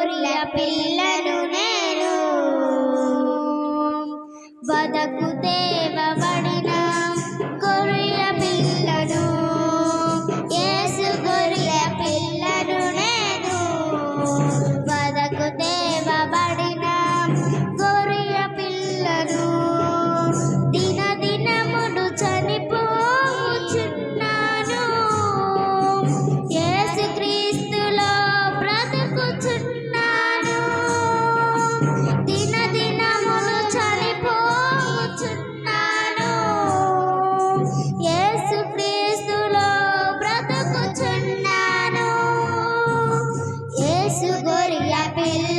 గొర్రె పిల్లను నేను వదకు తేవబడిన గొర్రె పిల్లను యేసు గొర్రె పిల్లను నేను వదకు తేవబడిన గొర్రె పిల్లను దిన దినమును చనిపోచున్నాను యేసు క్రీస్తులో బ్రతుకుచున్నాను దిన దినమును చనిపోచున్నాను యేసు క్రీస్తులో బ్రతుకుచున్నాను యేసు గొర్రె పిల్ల